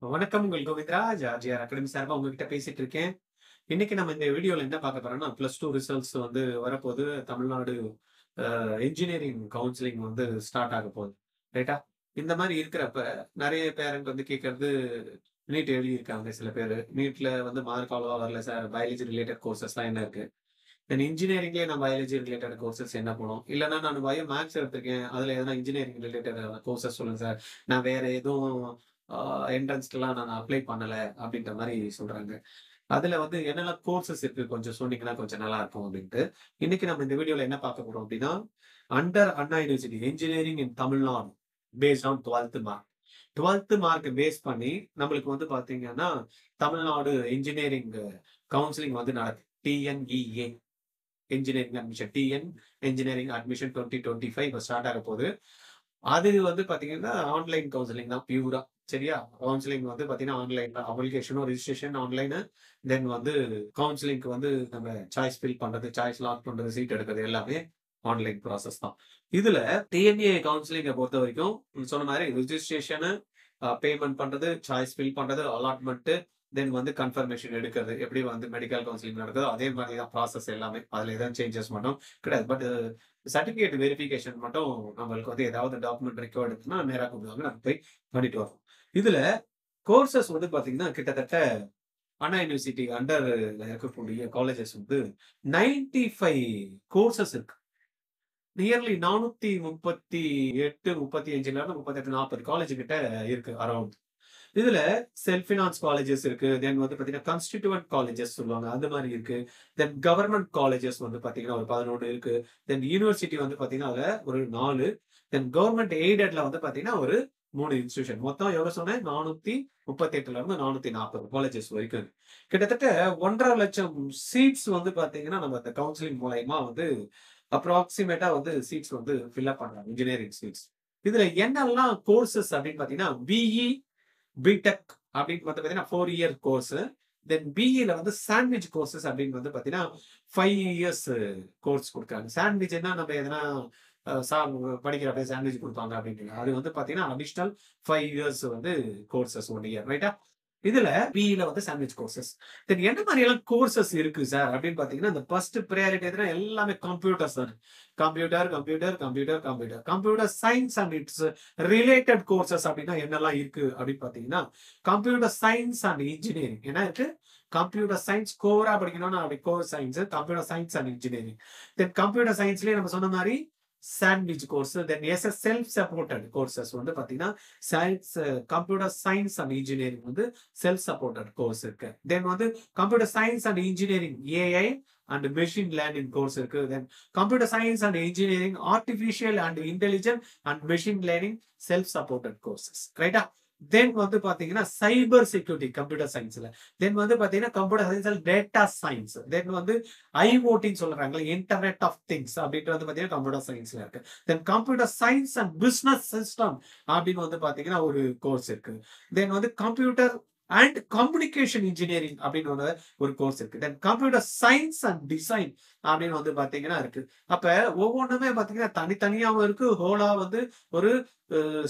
வணக்கம். உங்கள் கோவிந்தரா ஜார்ஜியார் அகாடமி சார்பா உங்ககிட்ட பேசிட்டு இருக்கேன். இன்னைக்கு நம்ம இந்த வீடியோல என்ன பார்க்க போறோம்னா, +2 ரிசல்ட்ஸ் வந்து வரப்போது. தமிழ்நாடு இன்ஜினியரிங் கவுன்சிலிங் வந்து ஸ்டார்ட் ஆக போகுது. ரைட்டா? இந்த மாரி இருக்கிறப்ப, நெறைய பேரண்ட் வந்து கேட்கறது, நீட் எழுதியிருக்காங்க சில பேரு. நீட்ல வந்து மார்க் அவ்வளவா வரல சார். பயாலஜி ரிலேட்டட் கோர்சஸ்லாம் என்ன இருக்கு? தென் இன்ஜினியரிங்லயே நான் பயாலஜி ரிலேட்டட் கோர்சஸ் என்ன போணும்? இல்லன்னா நான் பயோ மேத்ஸ் எடுத்திருக்கேன். அதுல எதனா இன்ஜினியரிங் ரிலேட்டட் கோர்சஸ் சொல்லுங்க சார். நான் வேற எதுவும் ஆ என்ட்ரன்ஸ்க்குலாம் நான் அப்ளை பண்ணல அப்டின்ற மாரி சொல்றாங்க. அதுல வந்து என்னெல்லாம் கோர்சஸ் இருக்கு கொஞ்சம் சொன்னீங்கன்னா கொஞ்சம் நல்லா இருக்கும் அப்டின்ட்டு. இன்னைக்கு நம்ம இந்த வீடியோல என்ன பார்க்க போறோம் அப்டின்னா, under Anna university engineering in Tamil Nadu based on 12th mark. 12th mark base பண்ணி நம்மளுக்கு வந்து பார்த்தீங்கன்னா, தமிழ்நாடு இன்ஜினியரிங் கவுன்சிலிங் வந்து நடக்குது. TNEA. Engineering admission. Engineering admission 2025 இப்ப ஸ்டார்ட் ஆக போகுது. அது வந்து பார்த்தீங்கன்னா, ஆன்லைன் கவுன்சிலிங் தான் பியூரா. சரியா? கவுன்சிலிங் வந்து பார்த்தீங்கன்னா, ஆன்லைன் தான். அப்ளிகேஷனும் ரிஜிஸ்ட்ரேஷன் ஆன்லைனு. தென் வந்து கவுன்சிலிங்க்கு வந்து நம்ம சாய்ஸ் ஃபில் பண்றது, சாய்ஸ் லாக் பண்றது, சீட் எடுக்கிறது எல்லாமே ஆன்லைன் ப்ராசஸ் தான். இதுல டிஎன்ஏ கவுன்சிலிங்க பொறுத்தவரைக்கும் சொன்ன மாரி ரிஜிஸ்ட்ரேஷனு, பேமெண்ட் பண்றது, சாய்ஸ் ஃபில் பண்றது, அலாட்மென்ட், தென் வந்து கன்ஃபர்மேஷன் எடுக்கிறது. எப்படி வந்து மெடிக்கல் கவுன்சிலிங் நடக்குதோ, அதே மாரி தான் ப்ராசஸ் எல்லாமே. அதுல எதுவும் சேஞ்சஸ் மட்டும் கிடையாது. பட் சர்டிபிகேட் வெரிஃபிகேஷன் மட்டும் நம்மளுக்கு வந்து ஏதாவது டாக்குமெண்ட் ரெக்வயர்ட் இருக்குன்னா, நேரா கூப்பிடுவாங்க. நம்ம போய் பண்ணிட்டு வரோம். இதுல கோர்சஸ் வந்து பார்த்தீங்கன்னா, கிட்டத்தட்ட அண்ணா யூனிவர்சிட்டி அண்டர்ல இருக்கக்கூடிய காலேஜஸ் வந்து 95 கோர்சஸ் இருக்கு. நியர்லி 438, 35ல 38, 40 காலேஜ் கிட்ட இருக்கு அரவுண்ட். இதுல செல்ஃப் ஃபினான்ஸ் காலேஜஸ் இருக்கு. தென் வந்து பார்த்தீங்கன்னா, கான்ஸ்டிட்யூவன்ட் காலேஜஸ் சொல்லுவாங்க. அந்த மாரி இருக்கு. தென் கவர்ன்மென்ட் காலேஜஸ் வந்து பார்த்தீங்கன்னா, ஒரு 11 இருக்கு. தென் யூனிவர்சிட்டி வந்து பார்த்தீங்கன்னா, அதுல ஒரு 4. தென் கவர்ன்மென்ட் எய்டட்ல வந்து பார்த்தீங்கன்னா, ஒரு 3 இன்ஸ்டிடியூஷன். மொத்தம் எவ்வளோ சொன்னேன்? 438ல 440 காலேஜஸ் வரைக்கும் இருக்கு. கிட்டத்தட்ட 1,50,000 லட்சம் சீட்ஸ் வந்து பார்த்தீங்கன்னா, நம்ம அந்த கவுன்சிலிங் மூலியமா வந்து அப்ராக்ஸிமேட்டா வந்து சீட்ஸ் வந்து ஃபில் அப் பண்றாங்க. Engineering seats. இதுல என்னெல்லாம் கோர்சஸ் அப்படின்னு பார்த்தீங்கன்னா, பிஇ, பிடெக் அப்படின்னு வந்து பார்த்தீங்கன்னா 4 இயர் கோர்ஸ். தென் பிஇல வந்து சாண்ட்விச் கோர்சஸ் அப்படின்னு வந்து பார்த்தீங்கன்னா 5 இயர்ஸ் கோர்ஸ் குடுக்குறாங்க. சாண்ட்விச்னா நம்ம எதனா அ சா படிக்கிறப்ப சாண்ட்விச் குடுப்பாங்க அப்படின்ட்டு. அது வந்து பார்த்தீங்கன்னா, அடிஷனல் 5 இயர்ஸ் வந்து கோர்சஸ் 1 இயர் ரைட்டா? இதுல பிஇல வந்து சாண்ட்விச் கோர்சஸ். தென் என்ன மாரியெல்லாம் கோர்சஸ் இருக்கு சார் அப்படின்னு பார்த்தீங்கன்னா, இந்த ஃபர்ஸ்ட் பிரையாரிட்டி எதுனா எல்லாமே கம்ப்யூட்டர்ஸ் தானே. Computer, computer, computer, computer. Computer science and its related courses அப்படின்னா என்னெல்லாம் இருக்கு அப்படின்னு பார்த்தீங்கன்னா, கம்ப்யூட்டர் சயன்ஸ் அண்ட் இன்ஜினியரிங். என்ன இருக்கு? கம்ப்யூட்டர் சயன்ஸ் கோரா படிக்கணும்னா அப்படி core science, computer science and engineering. Then computer சயன்ஸ்லயே நம்ம சொன்ன மாரி sandwich course, then self supported courses வந்து பார்த்தீங்கன்னா, science computer science and engineering வந்து செல்ஃப் சப்போர்ட்டட் கோர்ஸ் இருக்கு. தென் வந்து computer science and engineering AI and machine learning course இருக்கு. Then computer science and engineering artificial and intelligent and machine learning self supported courses. ரைட்டா? Then வந்து பாத்தீங்கன்னா சைபர் security computer சயின்ஸ்ல. தென் வந்து பாத்தீங்கன்னா கம்ப்யூட்டர் சயின்ஸ் டேட்டா சயின்ஸ். தென் வந்து ஐஓடின்னு சொல்றாங்கல்ல, இன்டர்நெட் ஆஃப் திங்ஸ் அப்படின்ட்டு வந்து பாத்தீங்கன்னா கம்ப்யூட்டர் சயின்ஸ்ல இருக்கு. Then computer science and business system அப்படின்னு வந்து பாத்தீங்கன்னா ஒரு கோர்ஸ் இருக்கு. தென் வந்து கம்ப்யூட்டர் அண்ட் கம்யூனிகேஷன் இன்ஜினியரிங் அப்படின்னு ஒரு கோர்ஸ் இருக்கு. Then computer science and design அப்படின்னு வந்து பாத்தீங்கன்னா இருக்கு. அப்ப ஒவ்வொன்றுமே பாத்தீங்கன்னா தனித்தனியாவும் இருக்கு. ஹோலா வந்து ஒரு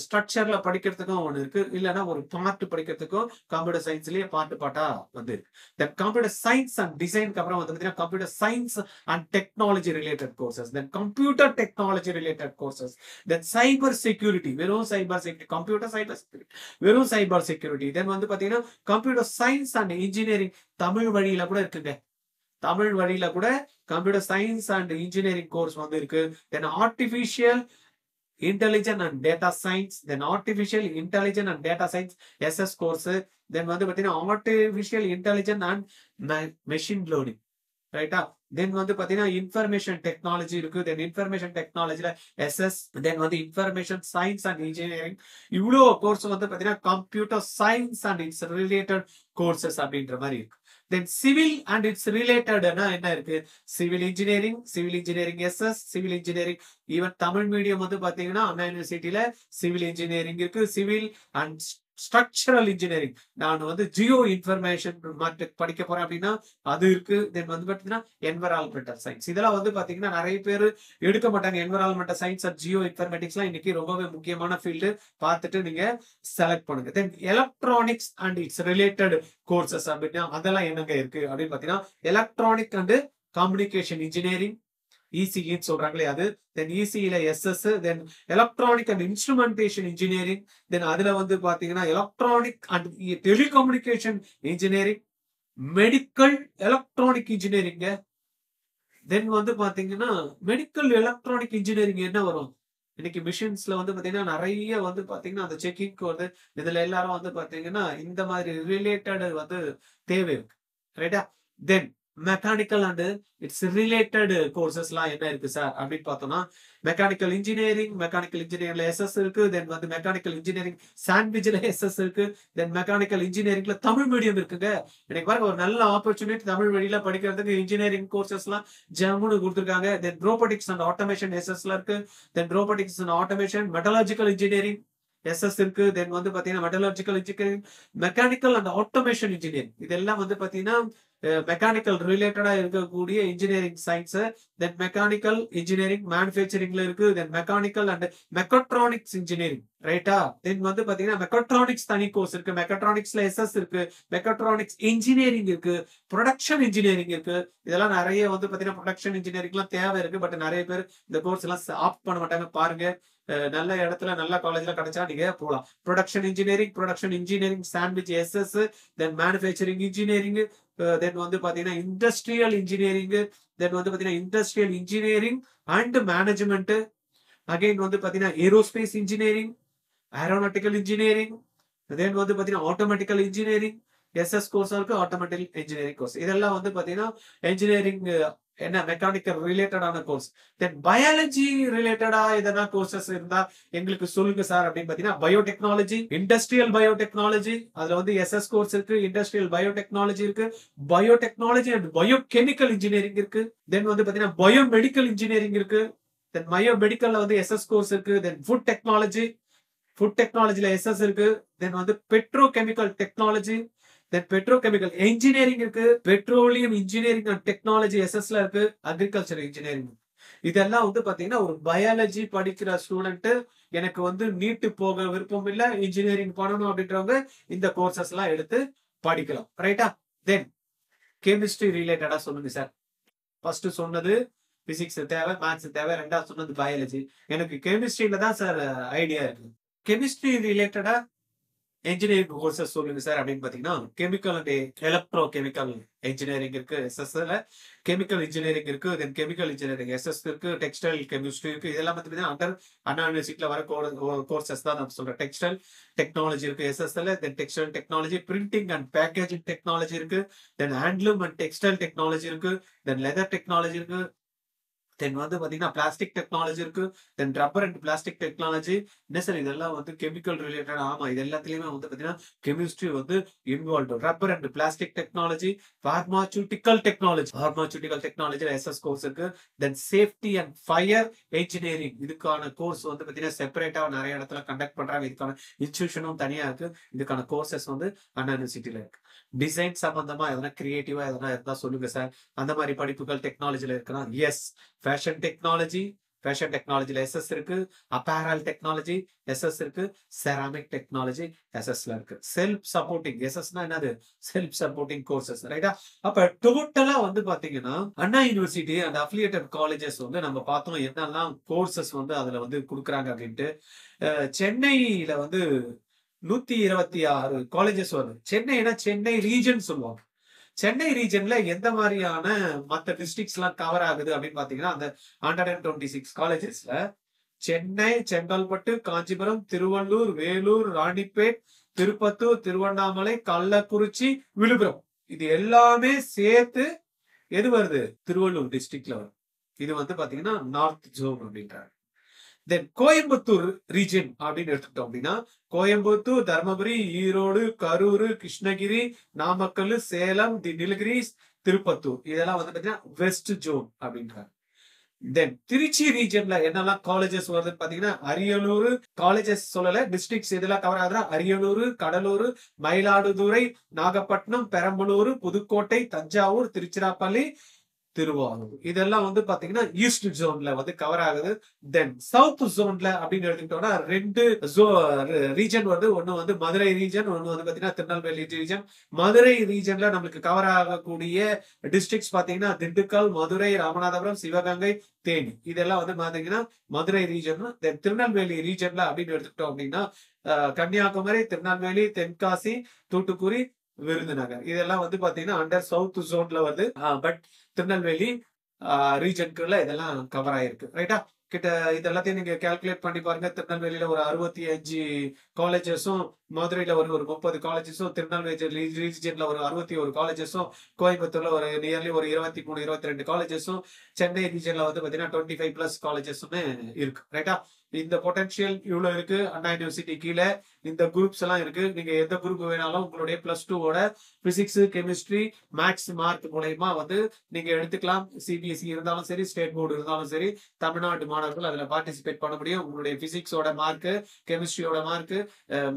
ஸ்ட்ரக்சர்ல படிக்கிறதுக்கும் ஒண்ணு இருக்கு. இல்லன்னா ஒரு பார்ட் படிக்கிறதுக்கும் கம்ப்யூட்டர் சயின்ஸ்லயே பார்ட் பார்ட்டா வந்து இருக்கு. தென் கம்ப்யூட்டர் சயின்ஸ் அண்ட் டிசைன்க்கு அப்புறம் வந்து பாத்தீங்கன்னா computer science and technology related courses. Then computer technology related courses. Then cyber security, வெறும் cyber security, computer cyber security, வெறும் சைபர் செக்யூரிட்டி. தென் வந்து பாத்தீங்கன்னா computer science and engineering Tamil வழியில கூட இருக்குங்க. தமிழ் வழியில கூட computer science and engineering course வந்து இருக்கு. Then artificial intelligent and data science, then artificial intelligent and data science SS course. தென் வந்து பாத்தீங்கன்னா artificial intelligent and machine learning. ரைட்டா? தென் வந்து பாத்தீங்கன்னா இன்ஃபர்மேஷன் டெக்னாலஜி இருக்கு. தென் இன்ஃபர்மேஷன் டெக்னாலஜில எஸ்எஸ், தென் வந்து இன்ஃபர்மேஷன் சயின்ஸ் அண்ட் இன்ஜினியரிங். இவ்வளோ கோர்ஸ் வந்து பாத்தீங்கன்னா computer science and its related courses அப்படின்ற மாதிரி இருக்கு. தென் சிவில் அண்ட் இட்ஸ் ரிலேட்டட்னா என்ன இருக்கு? Civil engineering SS, civil engineering. Even Tamil medium வந்து பாத்தீங்கன்னா அண்ணா யூனிவர்சிட்டியில சிவில் இன்ஜினியரிங் இருக்கு. சிவில் அண்ட் ஸ்ட்ரக்சரல் இன்ஜினியரிங், நான் வந்து ஜியோ இன்ஃபர்மேஷன் படிக்க போறேன் அப்படின்னா அது இருக்கு. தென் வந்து பாத்தீங்கன்னா என்விரான்மெண்டல் சயின்ஸ், இதெல்லாம் வந்து பாத்தீங்கன்னா நிறைய பேர் எடுக்க மாட்டாங்க. என்விரான்மெண்டல் சயின்ஸ் அண்ட் ஜியோ இன்ஃபர்மேட்டிக்ஸ்லாம் இன்னைக்கு ரொம்பவே முக்கியமான ஃபீல்டு, பார்த்துட்டு நீங்க செலக்ட் பண்ணுங்க. Then electronics and its related courses அப்படின்னா அதெல்லாம் என்னங்க இருக்கு அப்படின்னு பாத்தீங்கன்னா எலக்ட்ரானிக் அண்ட் கம்யூனிகேஷன் இன்ஜினியரிங், இசிஇன்னு சொல்றாங்களே அது. தென் இசிஇல SS, then electronic and instrumentation engineering, then அதுல வந்து பாத்தீங்கன்னா electronic and telecommunication engineering, medical electronic engineering. Then வந்து பாத்தீங்கன்னா மெடிக்கல் எலக்ட்ரானிக் இன்ஜினியரிங் என்ன வரும், இன்னைக்கு மிஷின்ஸ்ல வந்து பாத்தீங்கன்னா நிறைய வந்து பாத்தீங்கன்னா அந்த செக்கிங்க்கு வந்து இதுல எல்லாரும் வந்து பாத்தீங்கன்னா இந்த மாதிரி ரிலேட்டட் வந்து தேவை இருக்கு, ரைட்டா. தென் மெக்கானிக்கல் அண்ட் இட்ஸ் ரிலேட்டட் கோர்சஸ்லாம் என்ன இருக்கு சார் அப்படின்னு பார்த்தோம்னா மெக்கானிக்கல் இன்ஜினியரிங்ல எஸ்எஸ் இருக்கு. தென் வந்து மெக்கானிக்கல் இன்ஜினியரிங் சாண்ட்விச்ல எஸ்எஸ் இருக்கு. தென் மெக்கானிக்கல் இன்ஜினியரிங்ல தமிழ் மீடியம் இருக்குங்க. எனக்கு பாருங்க ஒரு நல்ல ஆப்பர்ச்சுனிட்டி தமிழ் வழியில படிக்கிறதுக்கு இன்ஜினியரிங் கோர்சஸ் எல்லாம் ஜம்முன்னு கொடுத்துருக்காங்க. தென் ரோபோட்டிக்ஸ் அண்ட் ஆட்டோமேஷன் எஸ்எஸ்ல இருக்கு. Then robotics and automation metallurgical engineering SS இருக்கு. தென் வந்து பாத்தீங்கன்னா metallurgical engineering, mechanical and automation engineering, இதெல்லாம் வந்து பாத்தீங்கன்னா மெக்கானிக்கல் ரிலேட்டடா இருக்கக்கூடிய engineering science. Then mechanical engineering மேனுஃபேக்சரிங்ல இருக்கு. Then mechanical and mechatronics engineering, ரைட்டா. தென் வந்து பாத்தீங்கன்னா மெக்கட்ரானிக்ஸ் தனி கோர்ஸ் இருக்கு. மெக்கட்ரானிக்ஸ்ல எஸ்எஸ் இருக்கு. மெக்கட்ரானிக்ஸ் இன்ஜினியரிங் இருக்கு. ப்ரொடக்ஷன் இன்ஜினியரிங் இருக்கு. இதெல்லாம் நிறைய வந்து பாத்தீங்கன்னா ப்ரொடக்ஷன் இன்ஜினியரிங்லாம் தேவை இருக்கு. பட் நிறைய பேர் இந்த கோர்ஸ் எல்லாம் ஆப்ட் பண்ண மாட்டாங்க. பாருங்க நல்ல இடத்துல நல்ல காலேஜ்ல கிடைச்சா நீங்க போலாம். ப்ரொடக்ஷன் இன்ஜினியரிங் சாண்ட்விச் எஸ்எஸ், தென் மேனுஃபேக்சரிங் இன்ஜினியரிங், தென் வந்து பாத்தீங்கன்னா இண்டஸ்ட்ரியல் இன்ஜினியரிங், தென் வந்து பாத்தீங்கன்னா industrial engineering and management, again வந்து பாத்தீங்கன்னா aerospace engineering, aeronautical engineering, then வந்து பாத்தீங்கன்னா ஆட்டோமேட்டிக்கல் இன்ஜினியரிங் எஸ்எஸ் கோர்ஸ் இருக்கு. ஆட்டோமேட்டிக் இன்ஜினியரிங் கோர்ஸ், இதெல்லாம் வந்து பாத்தீங்கன்னா இன்ஜினியரிங் என்ன மெக்கானிக்கல் ரிலேட்டடான கோர்ஸ். தென் பயாலஜி ரிலேட்டடா எதனா கோர்சஸ் இருந்தா எங்களுக்கு சொல்லுங்க சார் அப்படின்னு பாத்தீங்கன்னா பயோடெக்னாலஜி, இண்டஸ்ட்ரியல் பயோடெக்னாலஜி, அதுல வந்து எஸ்எஸ் கோர்ஸ் இருக்கு. இண்டஸ்ட்ரியல் பயோடெக்னாலஜி இருக்கு. பயோடெக்னாலஜி அண்ட் பயோகெமிக்கல் இன்ஜினியரிங் இருக்கு. தென் வந்து பாத்தீங்கன்னா பயோமெடிக்கல் இன்ஜினியரிங் இருக்கு. தென் பயோமெடிக்கல்ல வந்து எஸ்எஸ் கோர்ஸ் இருக்கு. தென் ஃபுட் டெக்னாலஜில எஸ்எஸ் இருக்கு. தென் வந்து பெட்ரோகெமிக்கல் டெக்னாலஜி, தென் பெட்ரோகெமிக்கல் இன்ஜினியரிங் இருக்கு. பெட்ரோலியம் இன்ஜினியரிங் அண்ட் டெக்னாலஜி எஸ்எஸ்ல இருக்கு. அக்ரிகல்ச்சர் இன்ஜினியரிங், இதெல்லாம் வந்து பாத்தீங்கன்னா ஒரு பயாலஜி படிக்கிற ஸ்டூடெண்ட் எனக்கு வந்து நீட்டு போக விருப்பம் இல்ல, இன்ஜினியரிங் பண்ணணும் அப்படின்றவங்க இந்த கோர்சஸ் எல்லாம் எடுத்து படிக்கலாம், ரைட்டா. தென் கெமிஸ்ட்ரி ரிலேட்டடா சொல்லுங்க சார். ஃபர்ஸ்ட் சொன்னது பிசிக்ஸ் தேவை, மேத்ஸ் தேவை. ரெண்டாவது சொன்னது பயாலஜி. எனக்கு கெமிஸ்ட்ரியில தான் சார் ஐடியா இருக்கு. கெமிஸ்ட்ரி ரிலேட்டடா இன்ஜினியரிங் கோர்சஸ் சொல்லுங்க சார் அப்படின்னு பாத்தீங்கன்னா chemical and electro chemical engineering இருக்கு எஸ்எஸ்ல. கெமிக்கல் இன்ஜினியரிங் இருக்கு. தென் கெமிக்கல் இன்ஜினியரிங் எஸ்எஸ் இருக்கு. டெக்ஸ்டைல் கெமிஸ்ட்ரி இருக்கு. இதெல்லாம் பாத்தீங்கன்னா அண்டர் அண்ணா யூனிவர்சிட்டியில வர கோர்சஸ் தான் நான் சொல்றேன். டெக்ஸ்டைல் டெக்னாலஜி இருக்கு எஸ்எஸ்ல. Then textile technology, printing and packaging technology இருக்கு. Then handloom and textile technology இருக்கு. தென் லெதர் டெக்னாலஜி இருக்கு. தென் வந்து பாத்தீங்கன்னா பிளாஸ்டிக் டெக்னாலஜி இருக்கு. தென் ரப்பர் அண்ட் பிளாஸ்டிக் டெக்னாலஜி. என்ன சார் இதெல்லாம் வந்து கெமிக்கல் ரிலேட்டட்? ஆமா, இது எல்லாத்துலயுமே வந்து பாத்தீங்கன்னா கெமிஸ்ட்ரி வந்து involve. Rubber and plastic technology, pharmaceutical டெக்னாலஜில எஸ்எஸ் கோர்ஸ் இருக்கு. Then safety and fire engineering, இதுக்கான கோர்ஸ் வந்து பாத்தீங்கன்னா செப்பரேட்டா நிறைய இடத்துல கண்டக்ட் பண்றாங்க. இதுக்கான இன்ஸ்டிடியூஷனும் தனியா இருக்கு. இதுக்கான கோர்சஸ் வந்து அண்ணா யூனிவர்சிட்டியில இருக்கு. டிசைன் சம்பந்தமா எதனா கிரியேட்டிவா எதனா இருந்தா சொல்லுங்க சார். அந்த மாதிரி படிப்புகள் டெக்னாலஜில இருக்குன்னா எஸ். ஃபேஷன் டெக்னாலஜில எஸ்எஸ் இருக்கு. அப்பேரல் டெக்னாலஜி எஸ்எஸ் இருக்கு. செராமிக் டெக்னாலஜி எஸ்எஸ்ல இருக்கு. செல்ஃப் சப்போர்ட்டிங், எஸ்எஸ்னா என்னது? செல்ஃப் சப்போர்ட்டிங் கோர்சஸ், ரைட்டா. அப்ப டோட்டலா வந்து பாத்தீங்கன்னா அண்ணா யூனிவர்சிட்டி அண்ட் அஃபிலியேட்டட் காலேஜஸ் வந்து நம்ம பார்த்தோம் என்னெல்லாம் கோர்சஸ் வந்து அதுல வந்து கொடுக்குறாங்க அப்படின்ட்டு. சென்னையில வந்து 126 காலேஜஸ் வருது. சென்னைனா சென்னை ரீஜன் சொல்லுவாங்க. சென்னை ரீஜன்ல எந்த மாதிரியான மற்ற டிஸ்ட்ரிக்ட்ஸ் எல்லாம் கவர் ஆகுது அப்படின்னு பாத்தீங்கன்னா அந்த 126 காலேஜஸ்ல சென்னை, செங்கல்பட்டு, காஞ்சிபுரம், திருவள்ளூர், வேலூர், ராணிப்பேட், திருப்பத்தூர், திருவண்ணாமலை, கள்ளக்குறிச்சி, விழுப்புரம், இது எல்லாமே சேர்த்து எது வருது? திருவள்ளூர் டிஸ்ட்ரிக்ட்ல வரும். இது வந்து பாத்தீங்கன்னா நார்த் ஜோன் அப்படின்றாங்க. தென் கோயம்புத்தூர் ரீஜன் அப்படின்னு எடுத்துக்கிட்டோம் அப்படின்னா கோயம்புத்தூர், தர்மபுரி, ஈரோடு, கரூர், கிருஷ்ணகிரி, நாமக்கல், சேலம், நீலகிரிஸ், திருப்பத்தூர், இதெல்லாம் வந்து பாத்தீங்கன்னா வெஸ்ட் ஜோன் அப்படின்றாங்க. தென் திருச்சி ரீஜன்ல என்னெல்லாம் காலேஜஸ் வருதுன்னு பாத்தீங்கன்னா, அரியலூர் காலேஜஸ் சொல்லல, டிஸ்ட்ரிக்ட்ஸ் இதெல்லாம் கவர் ஆகுதுன்னா அரியலூர், கடலூர், மயிலாடுதுறை, நாகப்பட்டினம், பெரம்பலூர், புதுக்கோட்டை, தஞ்சாவூர், திருச்சிராப்பள்ளி, திருவாரூர். இதெல்லாம் வந்து பாத்தீங்கன்னா ஈஸ்ட் ஜோன்ல வந்து கவர் ஆகுது. தென் சவுத் ஜோன்ல அப்படின்னு எடுத்துக்கிட்டோம்னா 2 ரீஜன் வருது. ஒண்ணு வந்து மதுரை ரீஜன், ஒண்ணு வந்து பாத்தீங்கன்னா திருநெல்வேலி ரீஜன். மதுரை ரீஜன்ல நம்மளுக்கு கவர் ஆகக்கூடிய டிஸ்ட்ரிக்ட்ஸ் பாத்தீங்கன்னா திண்டுக்கல், மதுரை, ராமநாதபுரம், சிவகங்கை, தேனி. இதெல்லாம் வந்து பாத்தீங்கன்னா மதுரை ரீஜன். தென் திருநெல்வேலி ரீஜன்ல அப்படின்னு எடுத்துக்கிட்டோம் அப்படின்னா கன்னியாகுமரி, திருநெல்வேலி, தென்காசி, தூத்துக்குடி, விருதுநகர். இதெல்லாம் வந்து பாத்தீங்கன்னா அண்டர் சவுத் ஜோன்ல வருது. பட் திருநெல்வேலி ரீஜனுக்குள்ள இதெல்லாம் கவர் ஆயிருக்கு. ரைட்டா? கிட்ட இது எல்லாத்தையும் நீங்க கால்குலேட் பண்ணி பாருங்க. திருநெல்வேலியில ஒரு 65 காலேஜஸும், மதுரையில ஒரு 30 காலேஜஸும், திருநெல்வேலி ரீஜன்ல ஒரு 61 காலேஜஸும், கோயம்புத்தூர்ல ஒரு நியர்லி ஒரு 23, 22 காலேஜஸும், சென்னை ரீஜன்ல வந்து பாத்தீங்கன்னா 25 பிளஸ் காலேஜஸுமே இருக்கு. ரைட்டா? இந்த பொட்டன்ஷியல் இவ்வளவு இருக்கு. அண்ணா யூனிவர்சிட்டி கீழே இந்த குரூப்ஸ் எல்லாம் இருக்கு. நீங்க எந்த குரூப் வேணாலும் உங்களுடைய +2 பிசிக்ஸ், கெமிஸ்ட்ரி, மேக்ஸ் மார்க் மூலயமா வந்து நீங்க எடுத்துக்கலாம். சிபிஎஸ்இ இருந்தாலும் சரி, ஸ்டேட் போர்டு இருந்தாலும் சரி, தமிழ்நாட்டு மாணவர்கள் அதுல பார்ட்டிசிபேட் பண்ண முடியும். உங்களுடைய பிசிக்ஸோட மார்க், கெமிஸ்ட்ரியோட மார்க்,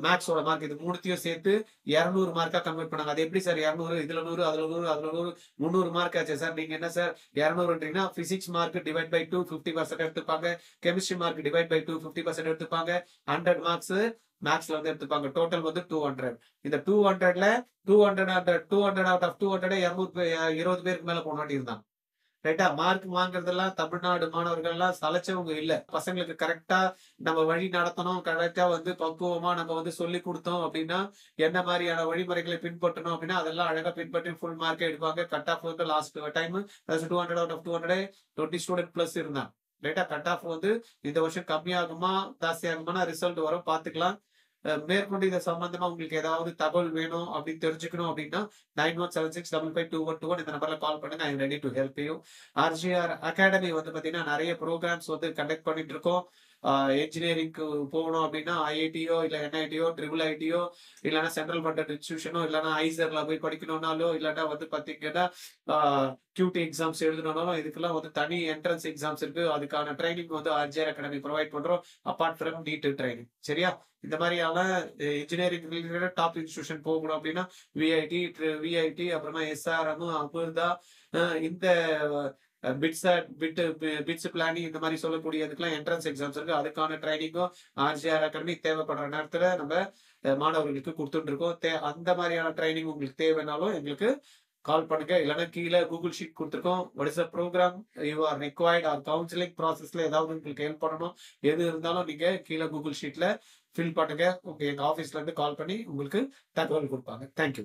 மேக்ஸோட மார்க் இது மூணுத்தையும் சேர்த்து 200 மார்க்கா கன்வெர்ட் பண்ணாங்க. அது எப்படி சார் 200 இதுல 100 அதுல 100 அதுல 100 300 மார்க் ஆச்சு சார். நீங்க என்ன சார் 200ன்றீங்கன்னா பிசிக்ஸ் மார்க் டிவைட் பை 2 50% எடுத்துப்பாங்க. கெமிஸ்ட்ரி மார்க் டிவைட் பை 2 50% எடுத்துப்பாங்க. 100 மார்க்ஸ் மேக்ஸ்ல வந்து எடுத்துப்பாங்க. டோட்டல் வந்து 200. இந்த 200ல 200 அவுட் ஆஃப் 200 220 பேருக்கு மேல போனாட்டி இருந்தாங்க. ரைட்டா? மார்க் வாங்குறதெல்லாம் தமிழ்நாடு மாணவர்கள் எல்லாம் சலைச்சவங்க இல்ல. பசங்களுக்கு கரெக்டா நம்ம வழி நடத்தணும். கரெக்டா வந்து பக்குவமா நம்ம வந்து சொல்லி கொடுத்தோம் அப்படின்னா என்ன மாதிரியான வழிமுறைகளை பின்பற்றணும் அப்படின்னா அதெல்லாம் அழகா பின்பற்றி ஃபுல் மார்க் எடுப்பாங்க. கட் ஆஃப் வந்து last time 200 out of 200 20 student plus இருந்தாங்க. ரைட்டா? கட் ஆஃப் வந்து இந்த வருஷம் கம்மியாகுமா ஜாஸ்தி ஆகுமா ரிசல்ட் வரும் பாத்துக்கலாம். மேற்கொண்டு இது சம்பந்தமா உங்களுக்கு ஏதாவது தகவல் வேணும் அப்படின்னு தெரிஞ்சுக்கணும் அப்படின்னா 9176552121 இந்த நம்பர்ல கால் பண்ணுங்க. ஐ ready to help you. RGR academy வந்து பாத்தீங்கன்னா நிறைய ப்ரோக்ராம்ஸ் வந்து கண்டக்ட் பண்ணிட்டு இருக்கோம். என்ஜினியரிங்க்கு போகணும் அப்படின்னா ஐஐடியோ இல்ல என்ஐடியோ ட்ரிபிள் ஐடியோ இல்லைன்னா சென்ட்ரல் பண்டட் இன்ஸ்டிடியூஷனோ இல்லைன்னா ஐசர்ல போய் படிக்கணும்னாலோ இல்லைன்னா வந்து பாத்தீங்கன்னா QT எக்ஸாம்ஸ் எழுதணும்னாலும் இதுக்கெல்லாம் வந்து தனி என்ட்ரன்ஸ் எக்ஸாம்ஸ் இருக்கு. அதுக்கான ட்ரைனிங் வந்து ஆர்ஜிஆர் அகாடமி ப்ரொவைட் பண்றோம். Apart from NEET training. சரியா? இந்த மாதிரியான இன்ஜினியரிங் ரிலேட்டட் டாப் இன்ஸ்டிடியூஷன் போகணும் அப்படின்னா விஐடி அப்புறமா எஸ்ஆர்எம், அமிர்தா, இந்த பிட்ஸ் பிளானிங் இந்த மாதிரி சொல்லக்கூடியதுக்கெல்லாம் என்ட்ரன்ஸ் எக்ஸாம்ஸ் இருக்கு. அதுக்கான ட்ரைனிங்கும் ஆர்ஜிஆர் அகாடமி தேவைப்படுற நேரத்துல நம்ம மாணவர்களுக்கு கொடுத்துட்டு இருக்கோம். அந்த மாதிரியான ட்ரைனிங் உங்களுக்கு தேவைனாலும் எங்களுக்கு கால் பண்ணுங்க. இல்லைன்னா கீழே கூகுள் ஷீட் கொடுத்துருக்கோம். What is the program you are required or counselling ப்ராசஸ்ல ஏதாவது உங்களுக்கு ஹெல்ப் பண்ணணும் எது இருந்தாலும் நீங்க கீழே கூகுள் ஷீட்ல ஃபில் பண்ணுங்க. எங்க ஆஃபீஸ்ல இருந்து கால் பண்ணி உங்களுக்கு தகவல் கொடுப்பாங்க. தேங்க்யூ.